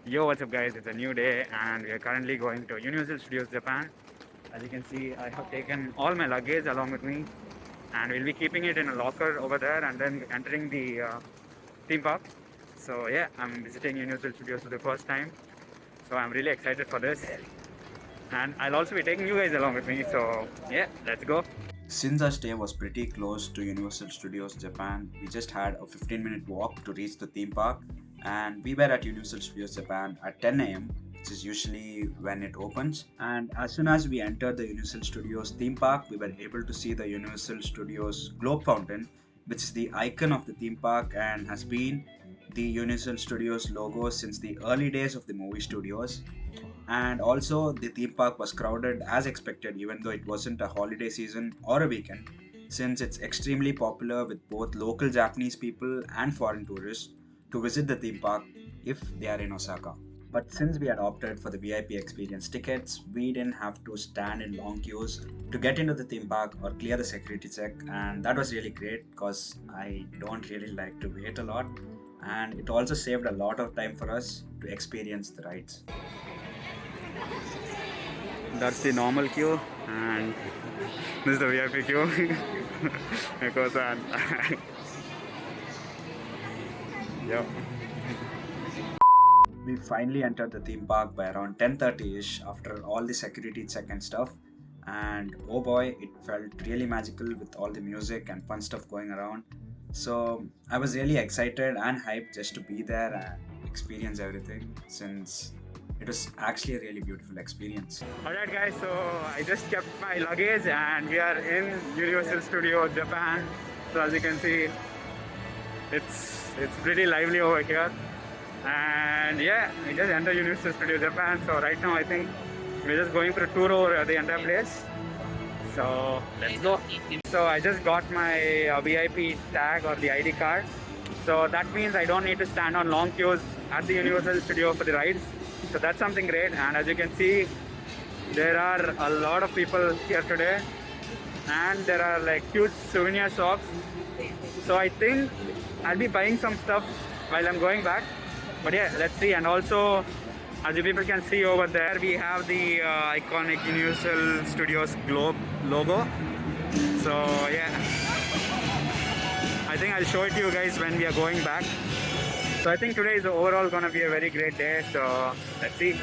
Yo, what's up guys? It's a new day and we are currently going to Universal Studios Japan. As you can see, I have taken all my luggage along with me and we'll be keeping it in a locker over there and then entering the theme park. So yeah, I'm visiting Universal Studios for the first time. So I'm really excited for this. And I'll also be taking you guys along with me. So yeah, let's go. Since our stay was pretty close to Universal Studios Japan, we just had a 15-minute walk to reach the theme park, and we were at Universal Studios Japan at 10 a.m., which is usually when it opens. And as soon as we entered the Universal Studios theme park, we were able to see the Universal Studios Globe Fountain, which is the icon of the theme park and has been the Universal Studios logo since the early days of the movie studios. And also, the theme park was crowded as expected, even though it wasn't a holiday season or a weekend, since it's extremely popular with both local Japanese people and foreign tourists to visit the theme park if they are in Osaka. But since we had opted for the VIP experience tickets, we didn't have to stand in long queues to get into the theme park or clear the security check, and that was really great because I don't really like to wait a lot, and it also saved a lot of time for us to experience the rides. That's the normal queue and this is the VIP queue. Because yep. We finally entered the theme park by around 10:30ish after all the security check and stuff. And oh boy, it felt really magical with all the music and fun stuff going around. So I was really excited and hyped just to be there and experience everything since it was actually a really beautiful experience. Alright guys, so I just kept my luggage and we are in Universal Studio Japan. So as you can see, it's pretty lively over here. And yeah, we just entered Universal Studio Japan. So right now I think we're just going for a tour over the entire place. So let's go. So I just got my VIP tag or the ID card. So that means I don't need to stand on long queues at the Universal Studio for the rides. So that's something great. And as you can see, there are a lot of people here today. And there are like huge souvenir shops. So I think I'll be buying some stuff while I'm going back. But yeah, let's see. And also, as you people can see over there, we have the iconic Universal Studios Globe logo. So yeah, I think I'll show it to you guys when we are going back. So I think today is overall gonna be a very great day. So let's see.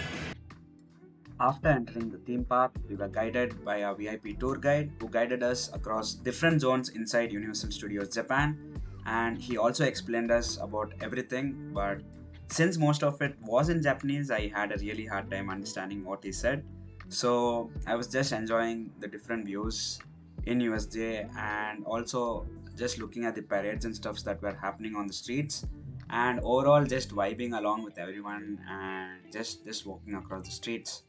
After entering the theme park, we were guided by a VIP tour guide who guided us across different zones inside Universal Studios Japan, and he also explained us about everything. But since most of it was in Japanese, I had a really hard time understanding what he said. So I was just enjoying the different views in USJ and also just looking at the parades and stuffs that were happening on the streets, and overall just vibing along with everyone and just walking across the streets.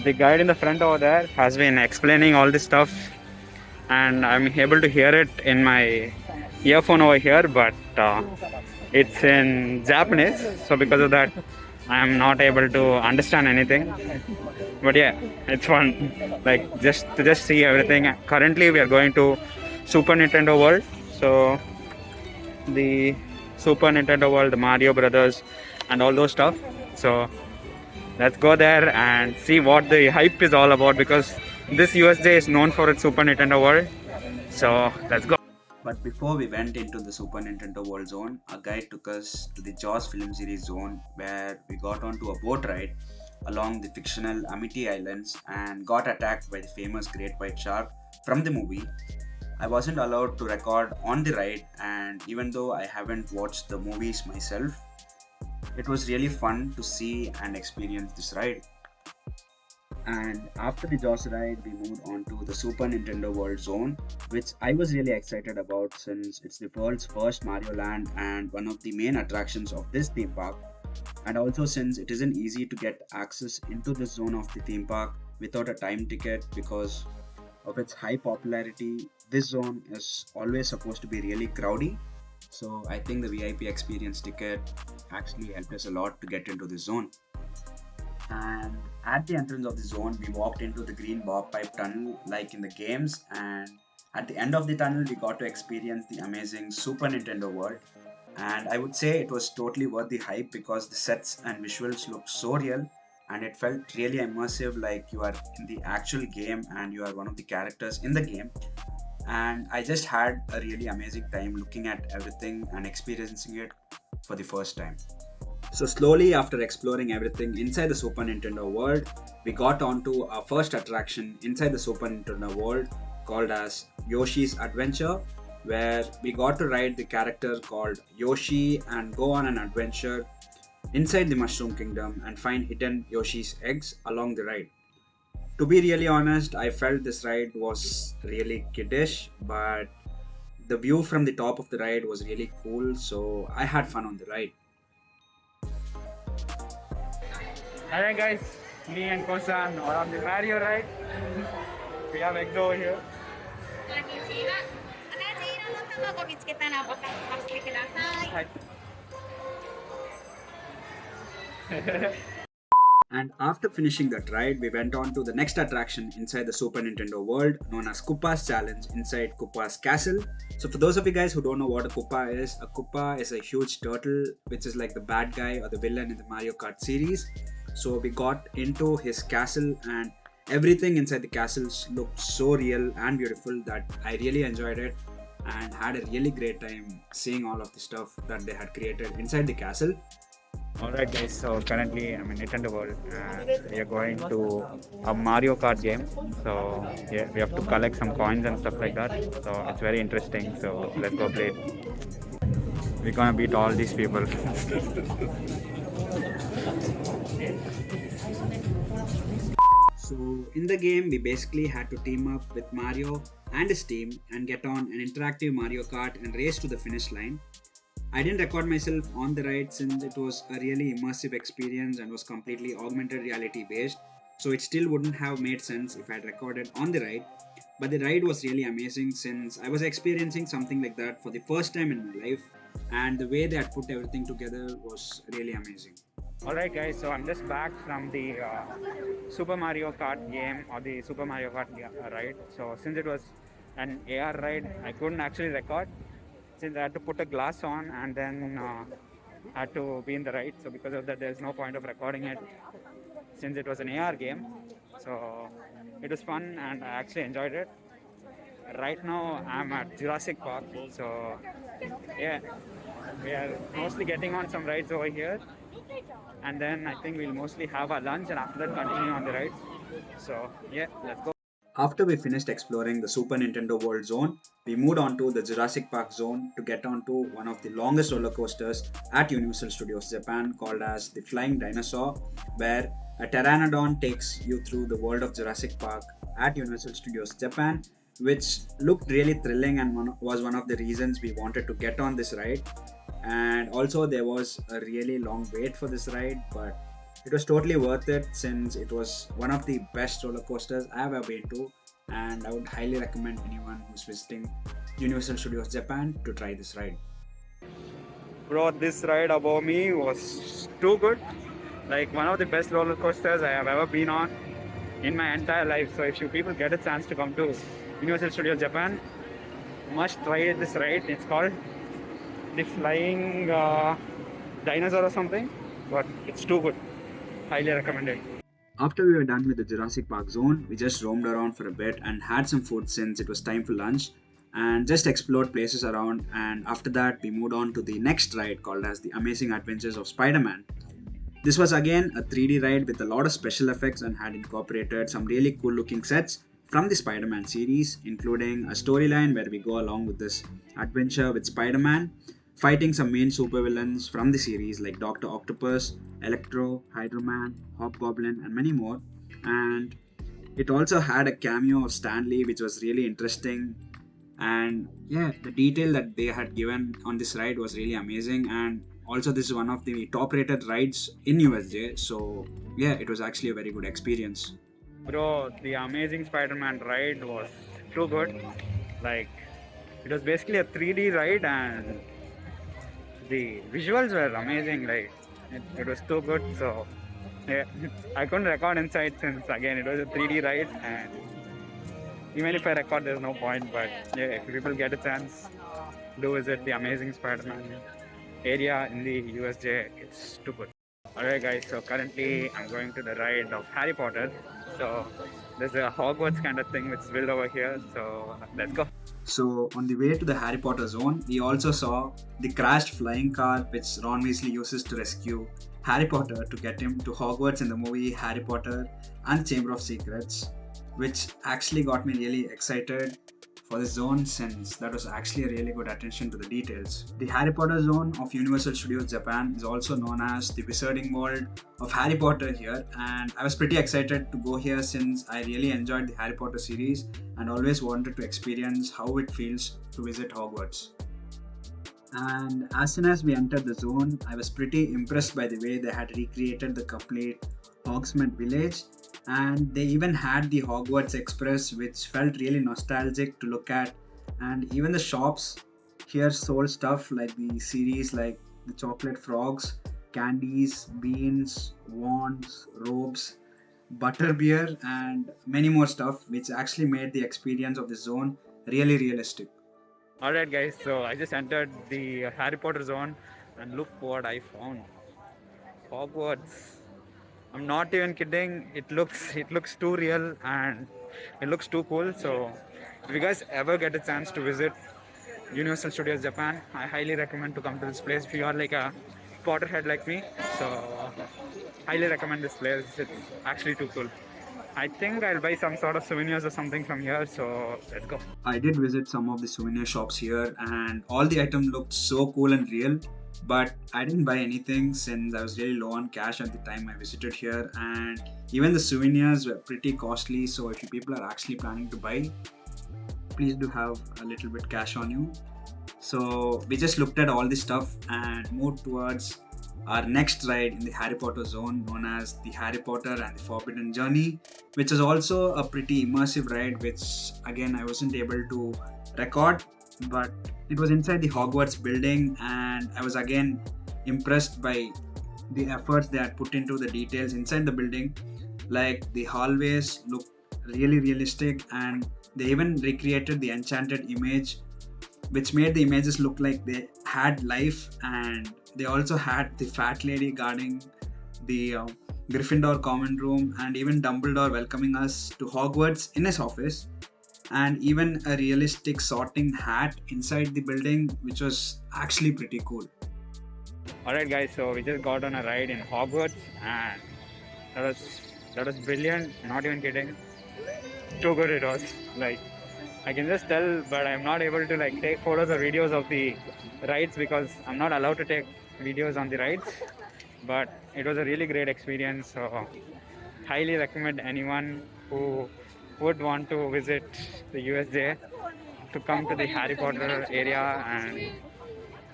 The guide in the front over there has been explaining all this stuff, and I'm able to hear it in my earphone over here, but it's in Japanese, so because of that I'm not able to understand anything. But yeah, it's fun, like just to see everything. Currently we are going to Super Nintendo World, so the Super Nintendo World, the Mario Brothers and all those stuff. So let's go there and see what the hype is all about, because this USJ is known for its Super Nintendo World. So let's go. But before we went into the Super Nintendo World Zone, a guide took us to the Jaws film series zone where we got onto a boat ride along the fictional Amity Islands and got attacked by the famous great white shark from the movie. I wasn't allowed to record on the ride, and even though I haven't watched the movies myself, it was really fun to see and experience this ride. And after the Jaws ride, we moved on to the Super Nintendo World Zone, which I was really excited about since it's the world's first Mario Land and one of the main attractions of this theme park. And also since it isn't easy to get access into this zone of the theme park without a time ticket because of its high popularity, this zone is always supposed to be really crowdy. So I think the VIP experience ticket actually helped us a lot to get into this zone. And at the entrance of the zone, we walked into the green bob pipe tunnel like in the games, and at the end of the tunnel, we got to experience the amazing Super Nintendo world. And I would say it was totally worth the hype because the sets and visuals looked so real, and it felt really immersive, like you are in the actual game and you are one of the characters in the game. And I just had a really amazing time looking at everything and experiencing it for the first time. So slowly, after exploring everything inside the Super Nintendo world, we got onto our first attraction inside the Super Nintendo world, called as Yoshi's Adventure, where we got to ride the character called Yoshi and go on an adventure inside the Mushroom Kingdom and find hidden Yoshi's eggs along the ride. To be really honest, I felt this ride was really kiddish, but the view from the top of the ride was really cool, so I had fun on the ride. Alright guys, me and Kosan are on the Mario ride. We have eggs over here. はい。 And after finishing that ride, we went on to the next attraction inside the Super Nintendo world, known as Koopa's Challenge inside Koopa's Castle. So, for those of you guys who don't know what a Koopa is a huge turtle, which is like the bad guy or the villain in the Mario Kart series. So, we got into his castle, and everything inside the castle looked so real and beautiful that I really enjoyed it and had a really great time seeing all of the stuff that they had created inside the castle. Alright guys, so currently I'm in Nintendo World and we are going to a Mario Kart game. So yeah, we have to collect some coins and stuff like that. So it's very interesting. So let's go play it. We're gonna beat all these people. So in the game, we basically had to team up with Mario and his team and get on an interactive Mario Kart and race to the finish line. I didn't record myself on the ride since it was a really immersive experience and was completely augmented reality based, so it still wouldn't have made sense if I had recorded on the ride. But the ride was really amazing since I was experiencing something like that for the first time in my life, and the way they had put everything together was really amazing. Alright guys, so I'm just back from the Super Mario Kart game or the Super Mario Kart ride. So since it was an AR ride, I couldn't actually record since I had to put a glass on and then had to be in the ride. So because of that, there's no point of recording it since it was an AR game. So it was fun and I actually enjoyed it. Right now I'm at Jurassic Park. So yeah, we are mostly getting on some rides over here. And then I think we'll mostly have our lunch and after that continue on the rides. So yeah, let's go. After we finished exploring the Super Nintendo World Zone, we moved on to the Jurassic Park Zone to get onto one of the longest roller coasters at Universal Studios Japan, called as the Flying Dinosaur, where a pteranodon takes you through the world of Jurassic Park at Universal Studios Japan, which looked really thrilling and was one of the reasons we wanted to get on this ride. And also there was a really long wait for this ride, but it was totally worth it since it was one of the best roller coasters I've ever been to, and I would highly recommend anyone who's visiting Universal Studios Japan to try this ride. Bro, this ride above me was too good. Like one of the best roller coasters I have ever been on in my entire life. So if you people get a chance to come to Universal Studios Japan, must try this ride. It's called the Flying Dinosaur or something, but it's too good. Highly recommended. After we were done with the Jurassic Park zone, we just roamed around for a bit and had some food since it was time for lunch and just explored places around, and after that we moved on to the next ride called as the Amazing Adventures of SpiderMan. This was again a 3D ride with a lot of special effects and had incorporated some really cool looking sets from the Spider-Man series, including a storyline where we go along with this adventure with Spider-Man, fighting some main supervillains from the series like Dr. Octopus, Electro, Hydro-Man, Hobgoblin, and many more. And it also had a cameo of Stan Lee, which was really interesting. And yeah, the detail that they had given on this ride was really amazing. And also, this is one of the top rated rides in USJ. So yeah, it was actually a very good experience. Bro, the Amazing Spider-Man ride was too good. Like, it was basically a 3D ride and the visuals were amazing. Like, it was too good. So, yeah, I couldn't record inside since, again, it was a 3D ride. And even if I record, there's no point. But yeah, if people get a chance, do visit the Amazing Spider-Man. area in the USJ. It's too good. Alright guys, so currently I'm going to the ride of Harry Potter. So there's a Hogwarts kind of thing which is built over here. So let's go. So on the way to the Harry Potter zone, we also saw the crashed flying car which Ron Weasley uses to rescue Harry Potter to get him to Hogwarts in the movie Harry Potter and the Chamber of Secrets, which actually got me really excited for the zone since that was actually a really good attention to the details. The Harry Potter zone of Universal Studios Japan is also known as the Wizarding World of Harry Potter here, and I was pretty excited to go here since I really enjoyed the Harry Potter series and always wanted to experience how it feels to visit Hogwarts. And as soon as we entered the zone, I was pretty impressed by the way they had recreated the complete Hogsmeade village, and they even had the Hogwarts Express, which felt really nostalgic to look at. And even the shops here sold stuff like the series, like the chocolate frogs, candies, beans, wands, robes, butterbeer, and many more stuff, which actually made the experience of the zone really realistic. Alright guys, so I just entered the Harry Potter zone and look what I found. Hogwarts. I'm not even kidding. It looks too real and it looks too cool. So if you guys ever get a chance to visit Universal Studios Japan, I highly recommend to come to this place if you are like a Potterhead like me. So highly recommend this place. It's actually too cool. I think I'll buy some sort of souvenirs or something from here. So let's go. I did visit some of the souvenir shops here, and all the items looked so cool and real. But I didn't buy anything since I was really low on cash at the time I visited here, and even the souvenirs were pretty costly. So if you people are actually planning to buy, please do have a little bit cash on you. So we just looked at all this stuff and moved towards our next ride in the Harry Potter zone, known as the Harry Potter and the Forbidden Journey, which is also a pretty immersive ride, which again I wasn't able to record, but it was inside the Hogwarts building, and I was again impressed by the efforts they had put into the details inside the building. Like the hallways look really realistic, and they even recreated the enchanted image, which made the images look like they had life. And they also had the fat lady guarding the Gryffindor common room, and even Dumbledore welcoming us to Hogwarts in his office, and even a realistic sorting hat inside the building, which was actually pretty cool. Alright guys, so we just got on a ride in Hogwarts and that was brilliant, not even kidding. Too good it was. Like I can just tell, but I'm not able to like take photos or videos of the rides because I'm not allowed to take videos on the rides. But it was a really great experience, so highly recommend anyone who would want to visit the USJ to come to the Harry Potter area and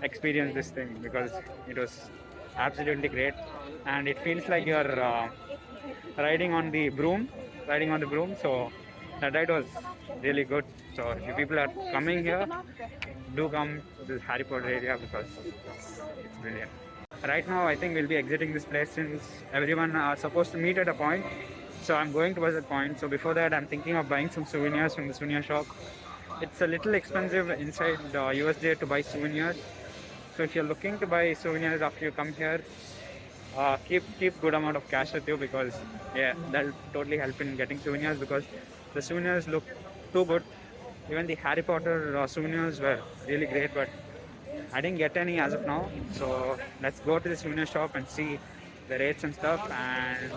experience this thing, because it was absolutely great and it feels like you're riding on the broom. So that ride was really good. So if you people are coming here, do come to the Harry Potter area because it's brilliant. Right now I think we'll be exiting this place since everyone are supposed to meet at a point. So I'm going towards that point. So before that I'm thinking of buying some souvenirs from the souvenir shop. It's a little expensive inside the USJ to buy souvenirs. So if you're looking to buy souvenirs after you come here, keep good amount of cash with you, because yeah, that'll totally help in getting souvenirs, because the souvenirs look too good. Even the Harry Potter souvenirs were really great, but I didn't get any as of now. So let's go to the souvenir shop and see the rates and stuff, and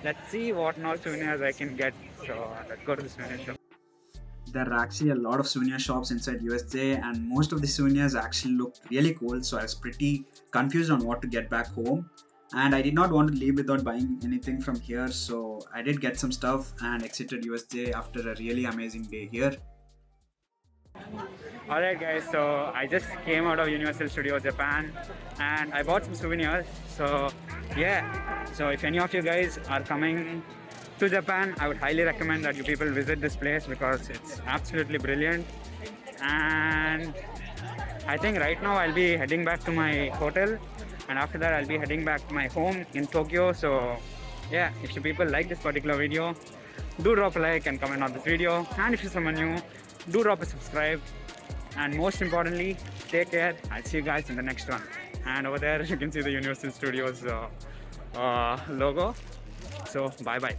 let's see what all souvenirs I can get. So let's go to the souvenir shop. There are actually a lot of souvenir shops inside USJ, and most of the souvenirs actually looked really cool, so I was pretty confused on what to get back home, and I did not want to leave without buying anything from here. So I did get some stuff and exited USJ after a really amazing day here. Alright guys, so I just came out of Universal Studios Japan and I bought some souvenirs. So yeah, so if any of you guys are coming to Japan, I would highly recommend that you people visit this place because it's absolutely brilliant. And I think right now I'll be heading back to my hotel, and after that I'll be heading back to my home in Tokyo. So yeah, if you people like this particular video, do drop a like and comment on this video, and if you're someone new, do drop a subscribe, and most importantly, take care. I'll see you guys in the next one. and over there you can see the Universal Studios logo. So bye bye.